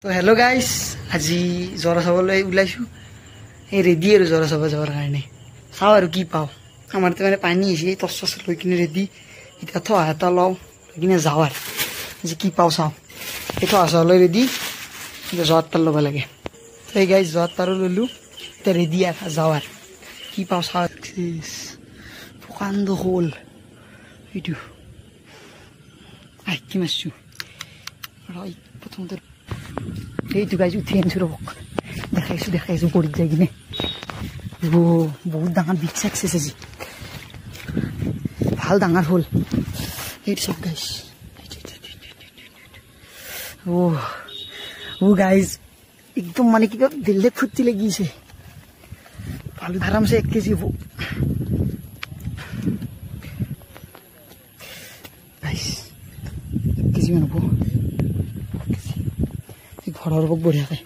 তো hello' guys, আজি জৰা চাবলৈ ওলাইছোঁ। এই ৰেডি আৰু জৰা চাব যাবৰ কাৰণে। চাওঁ আৰু কি পাওঁ। আমাৰ মানে পানী আহিছে, টৰ্চ চৰ্চ লৈ কিনে ৰেডি। এতিয়া থোৱা এটা লওঁ, লৈ কিনে যাওঁ আৰু আজি কি পাওঁ চাওঁ। এই থোৱা চাবলৈ ৰেডি, এতিয়া যোৱাত তাৰ ল'ব লাগে। সেই গাইজ যোৱাত তাৰো ল'লোঁ, এতিয়া ৰেডি আৰু যাওঁ আৰু কি পাওঁ চাওঁ। প্ৰকাণ্ড শ'ল এইটো কি মাৰিছোঁ প্ৰথমতে। এইটো গাইজ উঠি আনিছোঁ, ৰ'বক দেখাইছোঁ পৰীত যাই কিনে। বহুত ডাঙৰ বিগ চাকচেছ আজি, ভাল ডাঙৰ হ'ল এইটো চব গাইজ। গাইজ একদম মানে কিবা বেলেগ ফূৰ্তি লাগিছে। ভাল আৰামছে 1 কেজি হ'ব গাইজ, 1 কেজি মান হ'ব। ঘৰৰ বঢ়িয়াকৈ